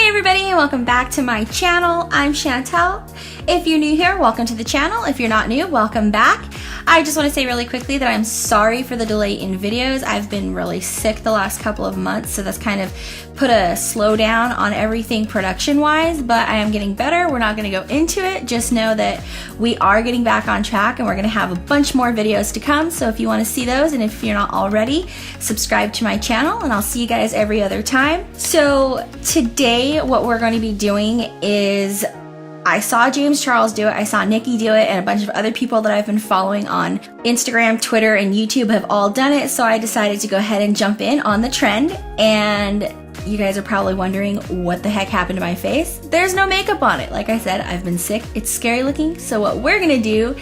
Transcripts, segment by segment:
everybody, and welcome back to my channel. I'm Chantel. If you're new here, welcome to the channel. If you're not new, welcome back. I just want to say really quickly that I'm sorry for the delay in videos. I've been really sick the last couple of months, so that's kind of put a slowdown on everything production-wise, but I am getting better. We're not going to go into it. Just know that we are getting back on track, and we're going to have a bunch more videos to come, so if you want to see those, and if you're not already, subscribe to my channel, and I'll see you guys every other time. So today, what we're going to be doing is I saw James Charles do it, I saw Nikki do it, and a bunch of other people that I've been following on Instagram, Twitter, and YouTube have all done it, so I decided to go ahead and jump in on the trend. And you guys are probably wondering what the heck happened to my face. There's no makeup on it. Like I said, I've been sick. It's scary looking. So what we're gonna do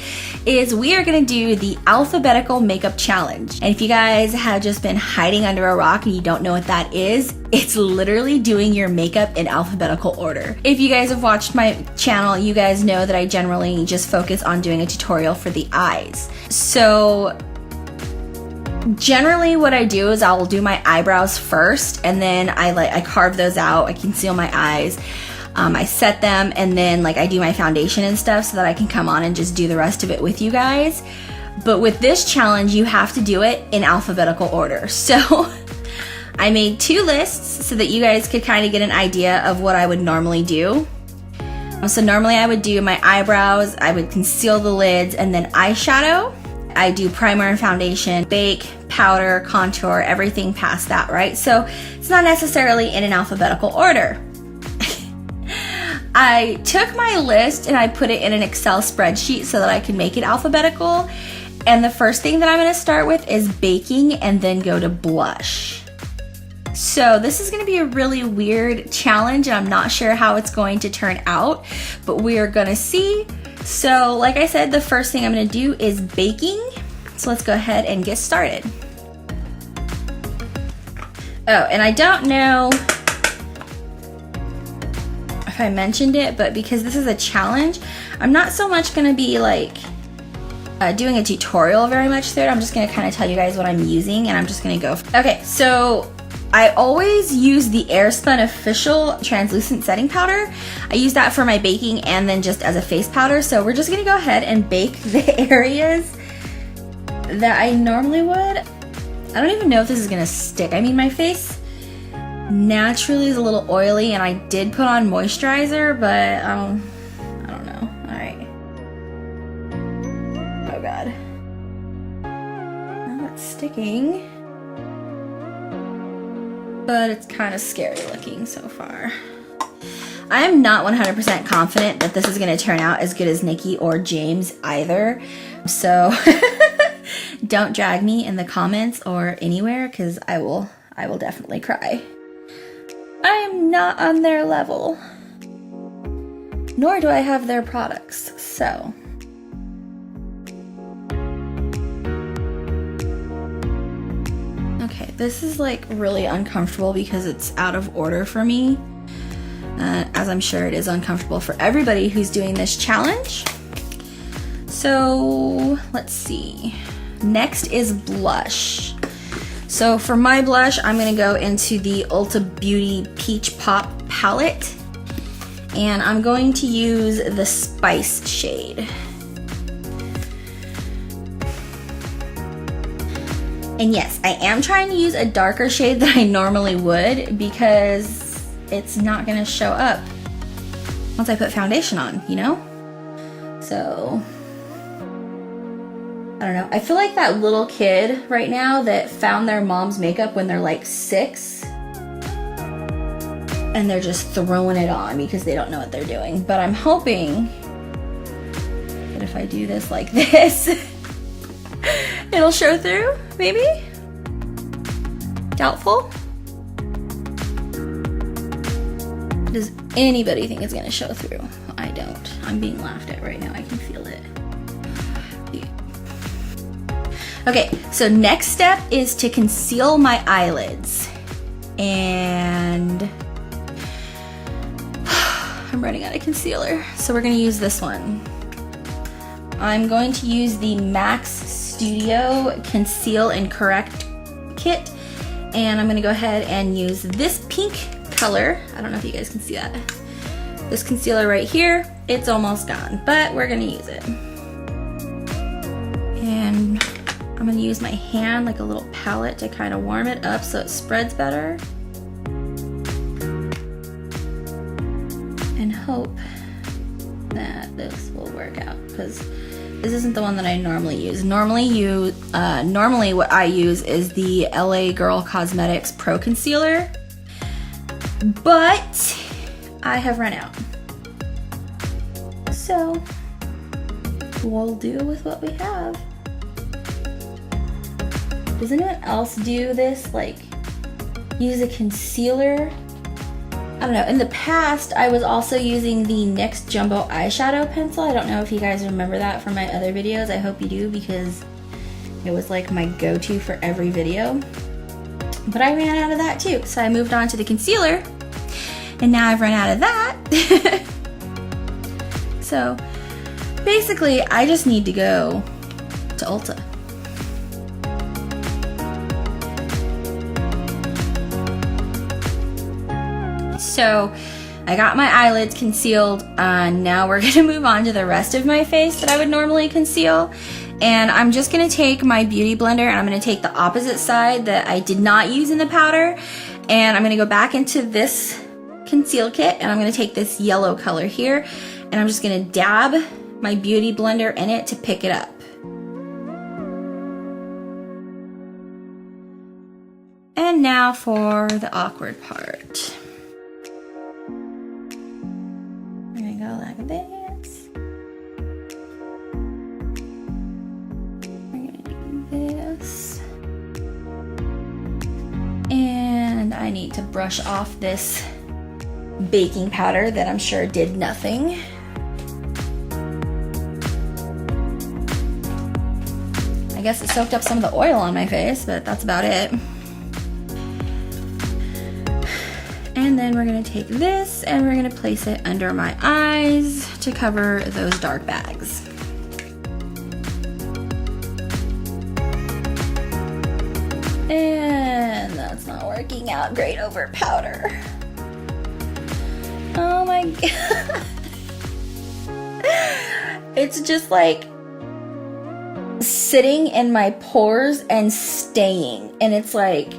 is we are gonna do the Alphabetical Makeup Challenge. And if you guys have just been hiding under a rock and you don't know what that is, it's literally doing your makeup in alphabetical order. If you guys have watched my channel, you guys know that I generally just focus on doing a tutorial for the eyes. So generally what I do is I'll do my eyebrows first, and then I carve those out, I conceal my eyes, I set them, and then I do my foundation and stuff so that I can come on and just do the rest of it with you guys. But with this challenge, you have to do it in alphabetical order. So I made two lists so that you guys could kind of get an idea of what I would normally do. So normally I would do my eyebrows, I would conceal the lids, and then eyeshadow. I do primer and foundation, bake, powder, contour, everything past that, right? So it's not necessarily in an alphabetical order. I took my list and I put it in an Excel spreadsheet so that I can make it alphabetical. And the first thing that I'm gonna start with is baking and then go to blush. So this is gonna be a really weird challenge, and I'm not sure how it's going to turn out, but we are gonna see. So like I said, the first thing I'm gonna do is baking. So let's go ahead and get started. Oh, and I don't know if I mentioned it, but because this is a challenge, I'm not so much gonna be doing a tutorial very much through it. I'm just gonna kind of tell you guys what I'm using, and I'm just gonna go. Okay, so I always use the Airspun Official Translucent Setting Powder. I use that for my baking and then just as a face powder. So we're just gonna go ahead and bake the areas that I normally would. I don't even know if this is gonna stick. I mean, my face naturally is a little oily, and I did put on moisturizer, but I don't know. All right. Oh God. Well, it's sticking, but it's kind of scary looking so far. I am not 100% confident that this is going to turn out as good as Nikki or James either. So don't drag me in the comments or anywhere, because I will definitely cry. I am not on their level, nor do I have their products, so. Okay, this is really uncomfortable because it's out of order for me, as I'm sure it is uncomfortable for everybody who's doing this challenge. So let's see. Next is blush. So for my blush, I'm gonna go into the Ulta Beauty Peach Pop palette, and I'm going to use the Spice shade. And yes, I am trying to use a darker shade than I normally would, because it's not gonna show up once I put foundation on, you know? So, I don't know. I feel like that little kid right now that found their mom's makeup when they're 6, and they're just throwing it on because they don't know what they're doing. But I'm hoping that if I do this like this, it'll show through, maybe? Doubtful? Does anybody think it's gonna show through? I don't. I'm being laughed at right now. I can feel it. Okay, so next step is to conceal my eyelids. And I'm running out of concealer, so we're gonna use this one. I'm going to use the Max Studio Conceal and Correct Kit, and I'm gonna go ahead and use this pink color. I don't know if you guys can see that. This concealer right here, it's almost gone, but we're gonna use it. And I'm gonna use my hand like a little palette to kind of warm it up so it spreads better. And hope that this will work out, because this isn't the one that I normally use. Normally what I use is the LA Girl Cosmetics Pro Concealer, but I have run out. So we'll do with what we have. Does anyone else do this? Like, use a concealer? I don't know. In the past, I was also using the NYX Jumbo Eyeshadow Pencil. I don't know if you guys remember that from my other videos. I hope you do, because it was like my go-to for every video. But I ran out of that too, so I moved on to the concealer, and now I've run out of that. So basically, I just need to go to Ulta. So I got my eyelids concealed. Now we're gonna move on to the rest of my face that I would normally conceal. And I'm just gonna take my beauty blender and I'm gonna take the opposite side that I did not use in the powder. And I'm gonna go back into this conceal kit and I'm gonna take this yellow color here and I'm just gonna dab my beauty blender in it to pick it up. And now for the awkward part. Like this. We're gonna do this. And I need to brush off this baking powder that I'm sure did nothing. I guess it soaked up some of the oil on my face, but that's about it. And then we're gonna take this and we're gonna place it under my eyes to cover those dark bags. And that's not working out great over powder. Oh my god. It's just like sitting in my pores and staying. And it's like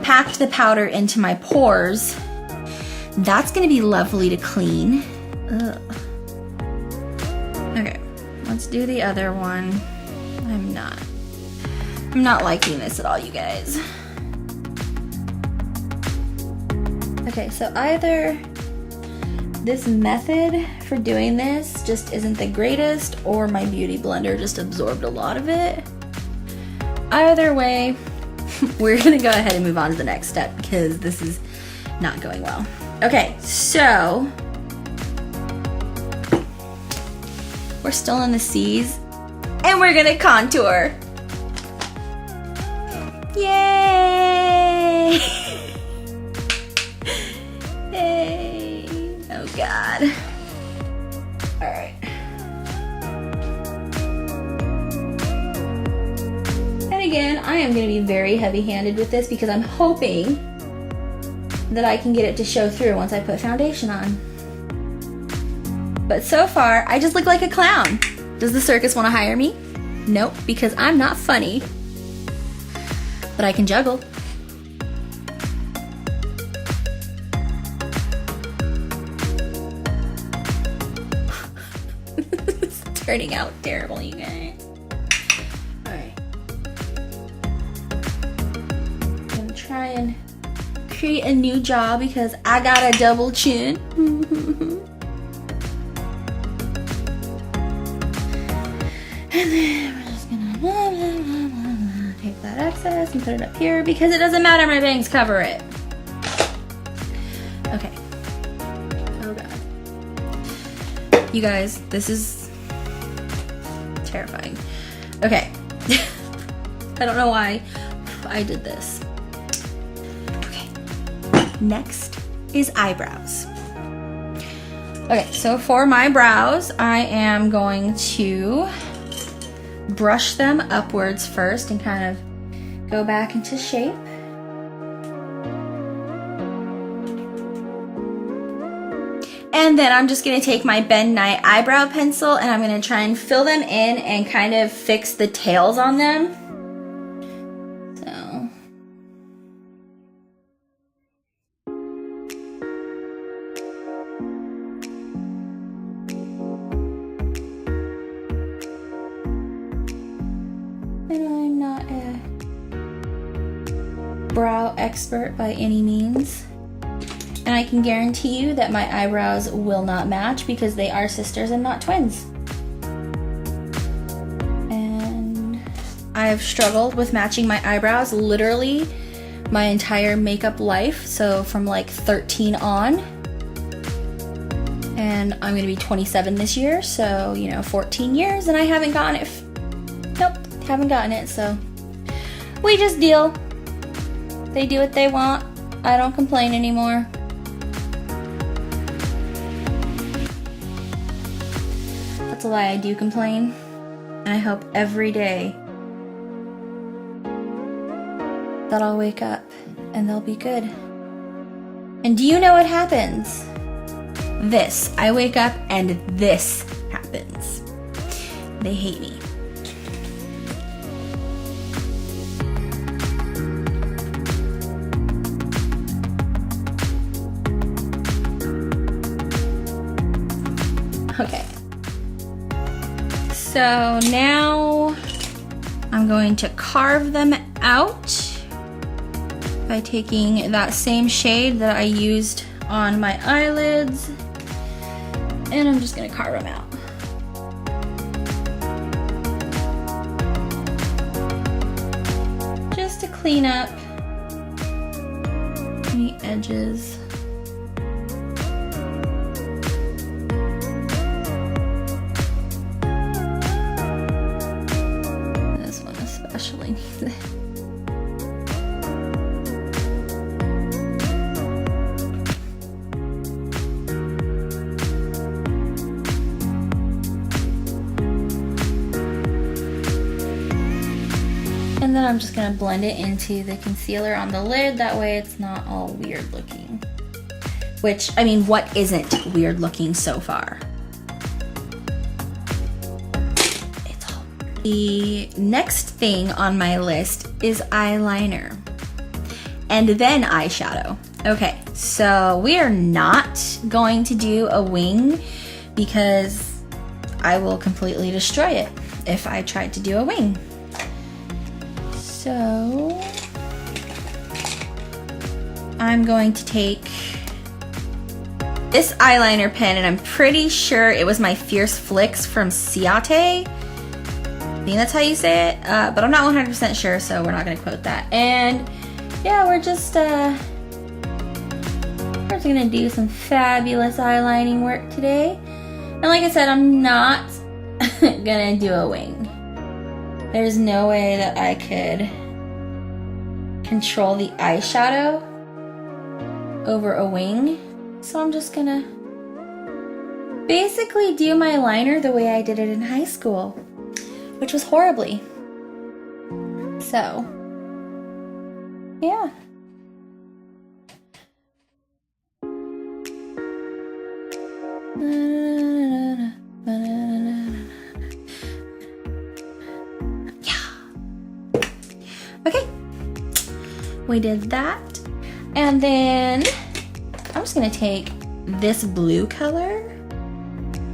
packed the powder into my pores. That's gonna be lovely to clean. Ugh. Okay, let's do the other one. I'm not liking this at all, you guys. Okay, so either this method for doing this just isn't the greatest, or my beauty blender just absorbed a lot of it. Either way, we're gonna go ahead and move on to the next step because this is not going well. Okay, so we're still in the C's and we're gonna contour. Yay! Yay! Oh god. All right. Again, I am going to be very heavy-handed with this because I'm hoping that I can get it to show through once I put foundation on. But so far, I just look like a clown. Does the circus want to hire me? Nope, because I'm not funny. But I can juggle. It's turning out terrible, you guys. Try and create a new jaw because I got a double chin. And then we're just gonna take that excess and put it up here because it doesn't matter, my bangs cover it. Okay. Oh god. You guys, this is terrifying. Okay. I don't know why I did this. Next is eyebrows. Okay, so for my brows, I am going to brush them upwards first and kind of go back into shape. And then I'm just gonna take my Ben Nye eyebrow pencil and I'm gonna try and fill them in and kind of fix the tails on them. So. And I'm not a brow expert by any means. And I can guarantee you that my eyebrows will not match because they are sisters and not twins. And I have struggled with matching my eyebrows literally my entire makeup life. So from like 13 on. And I'm gonna be 27 this year. So, you know, 14 years and I haven't gotten it. Nope, haven't gotten it. So we just deal. They do what they want. I don't complain anymore. That's a lie, I do complain. And I hope every day that I'll wake up and they'll be good. And do you know what happens? This. I wake up and this happens. They hate me. Okay. So now I'm going to carve them out by taking that same shade that I used on my eyelids, and I'm just gonna carve them out. Just to clean up any edges. Especially needs it. And then I'm just gonna blend it into the concealer on the lid. That way it's not all weird looking. Which, I mean, what isn't weird looking so far? The next thing on my list is eyeliner and then eyeshadow. Okay, so we are not going to do a wing because I will completely destroy it if I tried to do a wing. So I'm going to take this eyeliner pen, and I'm pretty sure it was my Fierce Flicks from Ciate. I think that's how you say it, but I'm not 100% sure, so we're not gonna quote that. And yeah, we're just gonna do some fabulous eyelining work today. And like I said, I'm not gonna do a wing. There's no way that I could control the eyeshadow over a wing. So I'm just gonna basically do my liner the way I did it in high school, which was horribly. So, yeah. Okay, we did that. And then I'm just gonna take this blue color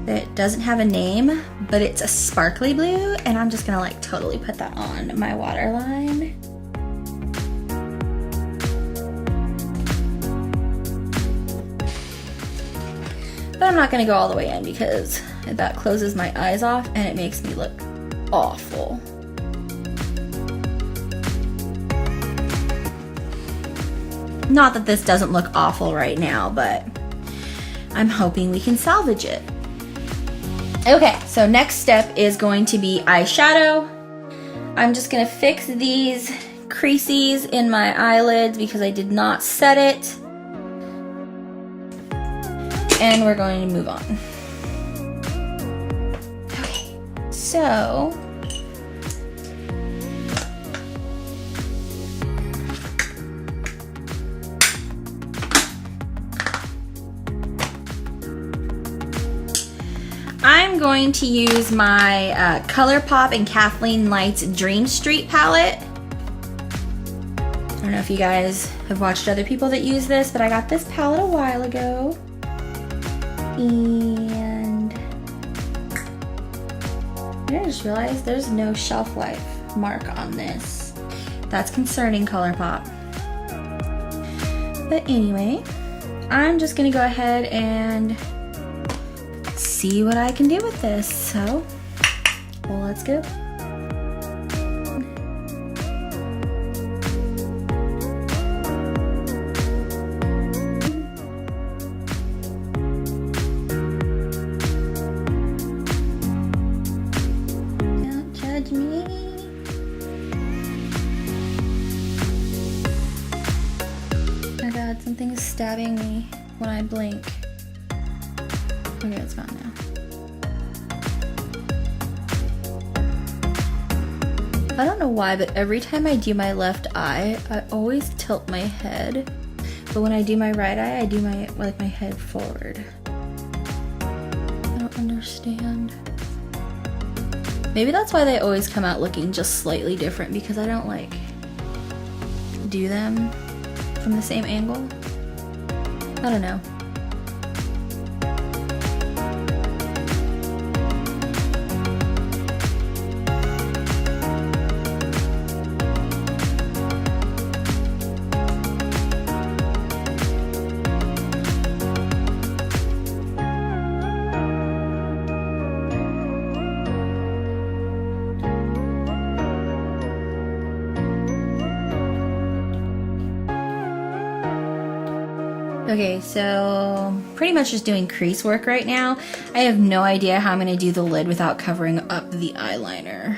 that doesn't have a name, but it's a sparkly blue, and I'm just gonna like totally put that on my waterline. But I'm not gonna go all the way in because that closes my eyes off and it makes me look awful. Not that this doesn't look awful right now, but I'm hoping we can salvage it. Okay, so next step is going to be eyeshadow. I'm just gonna fix these creases in my eyelids because I did not set it. And we're going to move on. Okay, so I'm going to use my ColourPop and Kathleen Light's Dream Street palette. I don't know if you guys have watched other people that use this, but I got this palette a while ago. And I just realized there's no shelf life mark on this. That's concerning, ColourPop. But anyway, I'm just gonna go ahead and see what I can do with this. So, well, let's go. Don't judge me. Oh my God, something's stabbing me when I blink. Okay, it's gone now. I don't know why, but every time I do my left eye, I always tilt my head. But when I do my right eye, I do my head forward. I don't understand. Maybe that's why they always come out looking just slightly different, because I don't like do them from the same angle. I don't know. Okay, so pretty much just doing crease work right now. I have no idea how I'm gonna do the lid without covering up the eyeliner.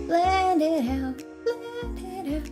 Blend it out, blend it out.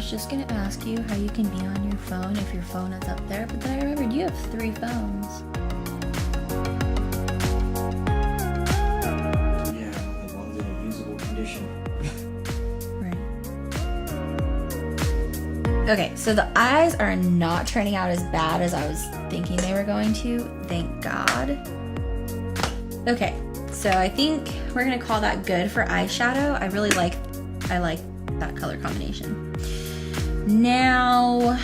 Just gonna ask you how you can be on your phone if your phone is up there, but then I remembered you have 3 phones. Yeah, the one's in a usable condition. Right. Okay, so the eyes are not turning out as bad as I was thinking they were going to, thank God. Okay, so I think we're gonna call that good for eyeshadow. I like that color combination. Now,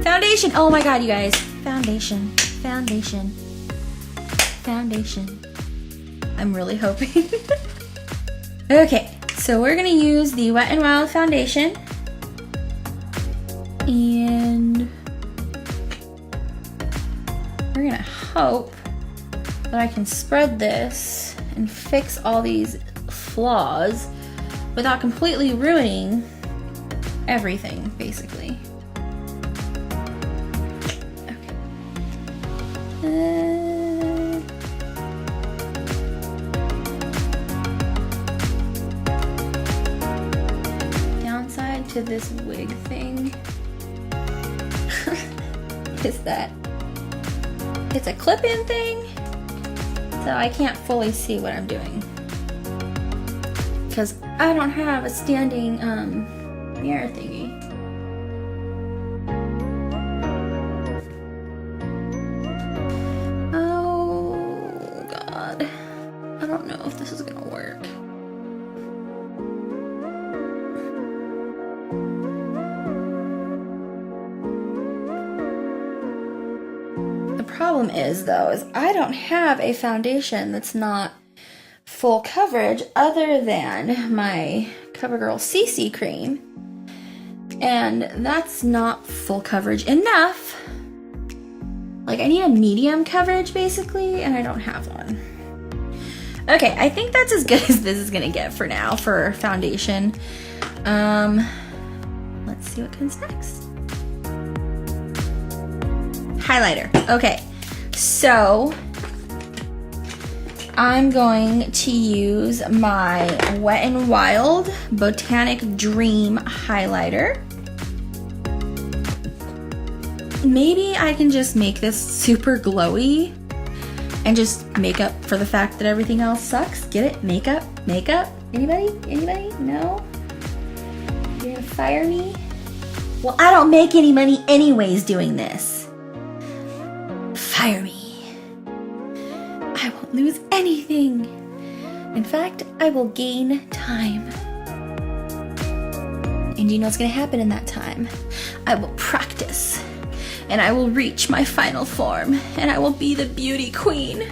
foundation. Oh my God, you guys. Foundation, foundation, foundation. I'm really hoping. Okay, so we're gonna use the Wet n Wild foundation. And we're gonna hope that I can spread this and fix all these flaws without completely ruining everything, basically. Okay. to this wig thing. What is that? It's a clip-in thing, so I can't fully see what I'm doing because I don't have a standing mirror thingy. Oh God, I don't know if this is gonna work. The problem is though, is I don't have a foundation that's not full coverage other than my CoverGirl CC cream, and that's not full coverage enough. Like, I need a medium coverage basically, and I don't have one. Okay, I think that's as good as this is gonna get for now for foundation. Let's see what comes next. Highlighter. Okay, so I'm going to use my Wet n Wild Botanic Dream highlighter. Maybe I can just make this super glowy and just make up for the fact that everything else sucks. Get it? Makeup? Makeup? Anybody? Anybody? No? You're gonna fire me? Well, I don't make any money anyways doing this. Fire me. I won't lose anything. In fact, I will gain time. And you know what's gonna happen in that time? I will practice. And I will reach my final form. And I will be the beauty queen.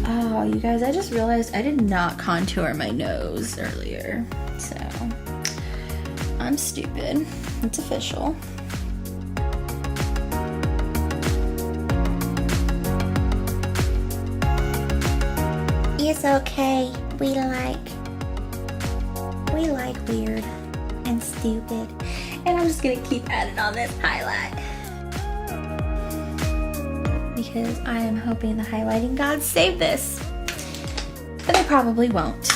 Oh, you guys, I just realized I did not contour my nose earlier. So, I'm stupid. It's official. It's okay. We like weird and stupid. And I'm just gonna keep adding on this highlight because I am hoping the highlighting gods save this, but they probably won't.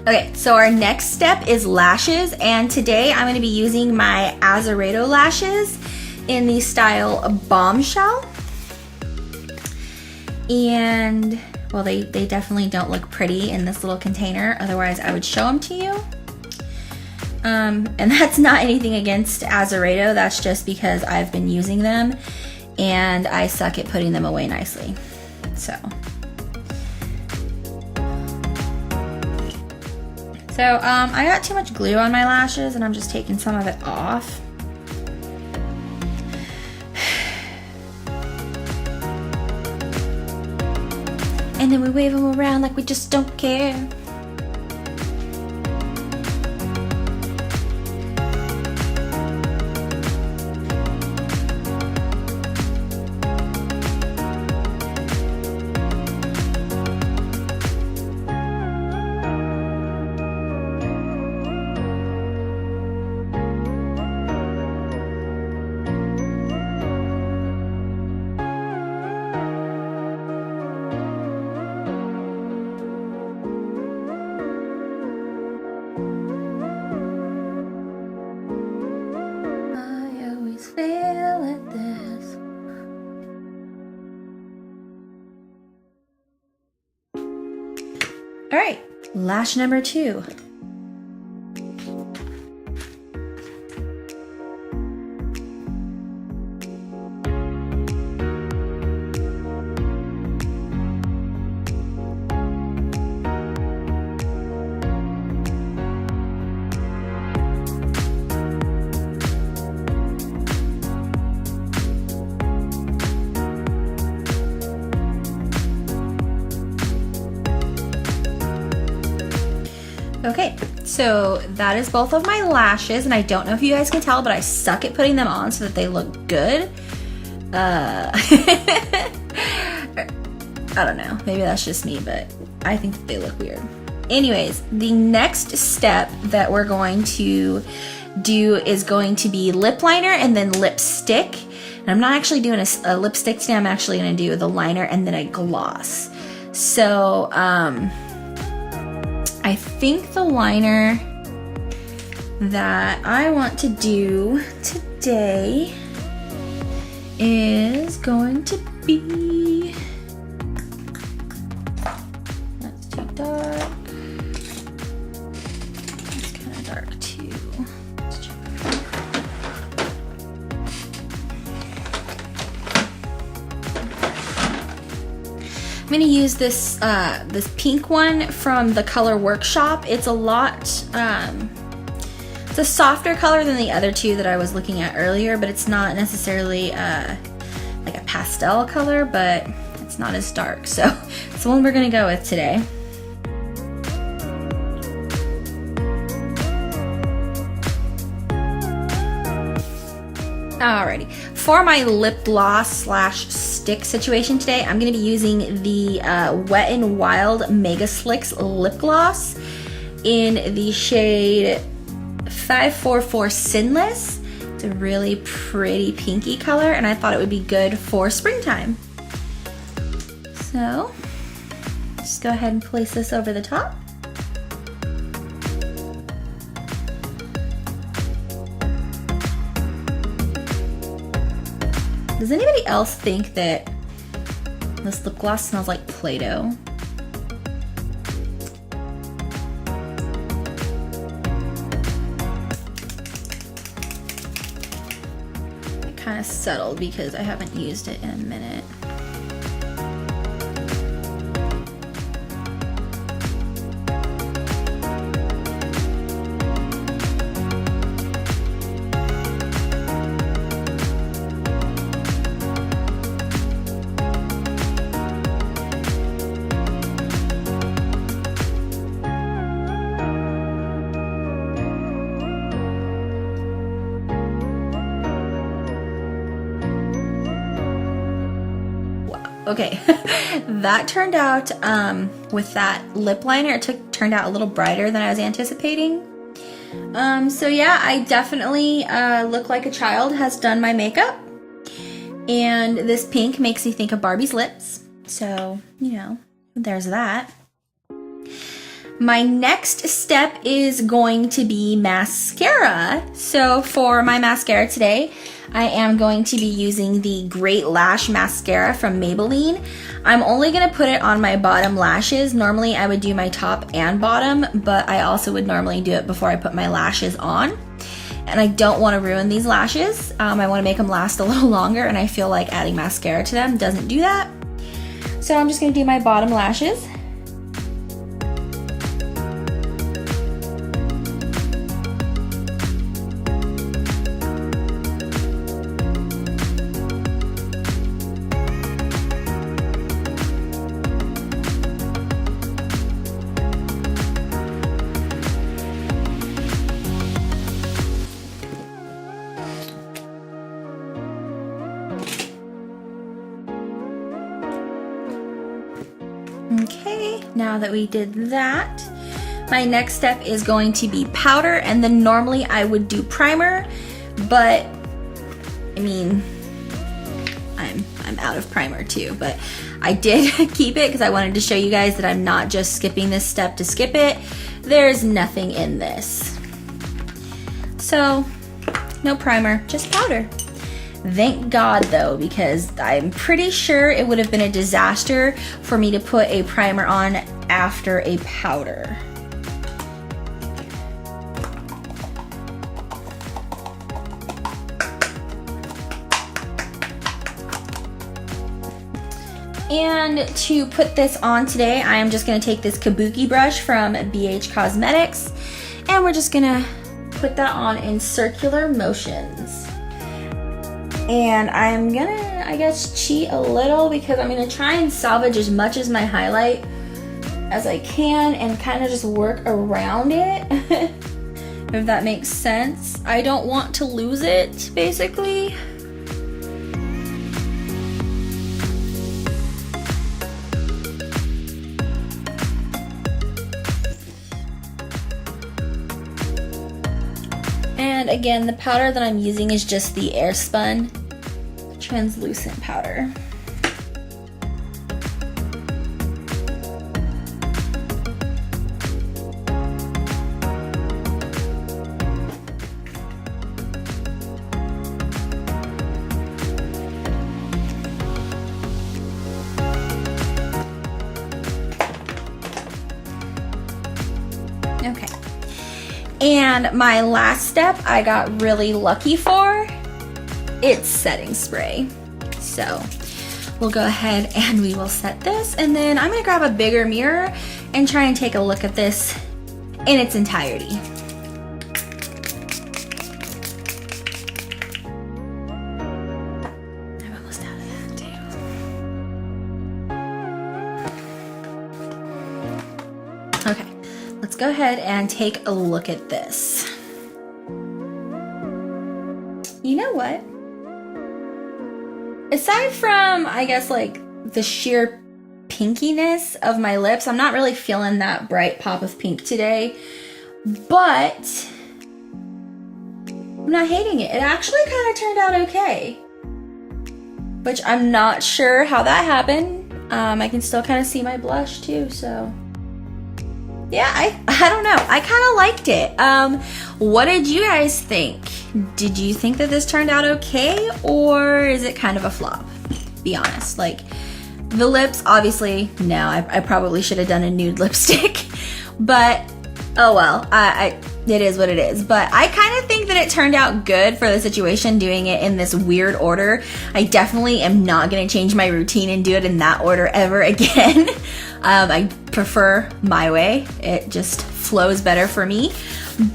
Okay, so our next step is lashes, and today I'm going to be using my Azaredo lashes in the style Bombshell. And, well, they definitely don't look pretty in this little container, otherwise I would show them to you. And that's not anything against Azaredo, that's just because I've been using them and I suck at putting them away nicely. So I got too much glue on my lashes and I'm just taking some of it off. And then we wave them around like we just don't care. All right, lash number 2. Okay, so that is both of my lashes, and I don't know if you guys can tell, but I suck at putting them on so that they look good. I don't know, maybe that's just me, but I think that they look weird. anyways, the next step that we're going to do is going to be lip liner and then lipstick. And I'm not actually doing a lipstick today. I'm actually going to do the liner and then a gloss. So I think the liner that I want to do today is going to be, that's too dark, it's kind of dark too. Let's check. I'm going to use this this pink one from the Color Workshop. It's a lot, it's a softer color than the other two that I was looking at earlier, but it's not necessarily like a pastel color, but it's not as dark. So it's the one we're going to go with today. Alrighty, for my lip gloss slash stick situation today, I'm going to be using the Wet n Wild Mega Slicks lip gloss in the shade 544 Sinless. It's a really pretty pinky color, and I thought it would be good for springtime. So just go ahead and place this over the top. Does anybody else think that this lip gloss smells like Play-Doh? It kind of settled because I haven't used it in a minute. Okay, that turned out, with that lip liner, it turned out a little brighter than I was anticipating. So yeah, I definitely look like a child has done my makeup. And this pink makes me think of Barbie's lips. So, you know, there's that. My next step is going to be mascara. So for my mascara today, I am going to be using the Great Lash Mascara from Maybelline. I'm only going to put it on my bottom lashes. Normally I would do my top and bottom, but I also would normally do it before I put my lashes on. And I don't want to ruin these lashes. I want to make them last a little longer, and I feel like adding mascara to them doesn't do that. So I'm just going to do my bottom lashes. Okay, now that we did that, my next step is going to be powder, and then normally I would do primer, but I mean, I'm out of primer too, but I did keep it because I wanted to show you guys that I'm not just skipping this step to skip it. There's nothing in this. So, no primer, just powder. Thank God though, because I'm pretty sure it would have been a disaster for me to put a primer on after a powder. And to put this on today, I am just going to take this Kabuki brush from BH Cosmetics, and we're just going to put that on in circular motions. And I'm gonna, I guess, cheat a little because I'm gonna try and salvage as much as my highlight as I can and kind of just work around it, if that makes sense. I don't want to lose it, basically. And again, the powder that I'm using is just the Airspun translucent powder. Okay. And my last step I got really lucky for. It's setting spray. So we'll go ahead and we will set this, and then I'm gonna grab a bigger mirror and try and take a look at this in its entirety. I'm almost out of that too. Okay, let's go ahead and take a look at this. You know what? Aside from, I guess, like the sheer pinkiness of my lips, I'm not really feeling that bright pop of pink today, but I'm not hating it. It actually kind of turned out okay, which I'm not sure how that happened. I can still kind of see my blush too, so yeah, I don't know. I kind of liked it. What did you guys think? Did you think that this turned out okay, or is it kind of a flop? Be honest. Like, the lips, obviously, no, I probably should have done a nude lipstick, but oh well, it is what it is. But I kind of think that it turned out good for the situation, doing it in this weird order. I definitely am not going to change my routine and do it in that order ever again. I prefer my way. It just flows better for me.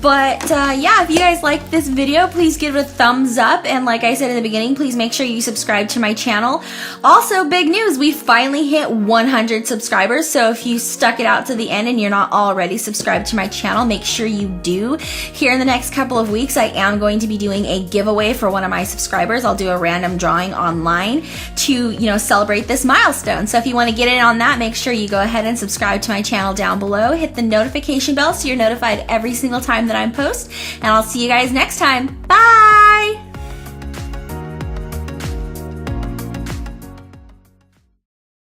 But yeah, if you guys liked this video, please give it a thumbs up. And like I said in the beginning, please make sure you subscribe to my channel. Also, big news, we finally hit 100 subscribers. So if you stuck it out to the end and you're not already subscribed to my channel, make sure you do. Here in the next couple of weeks, I am going to be doing a giveaway for one of my subscribers. I'll do a random drawing online to, you know, celebrate this milestone. So if you want to get in on that, make sure you go ahead and subscribe to my channel down below. Hit the notification bell so you're notified every single time that I post, and I'll see you guys next time. Bye!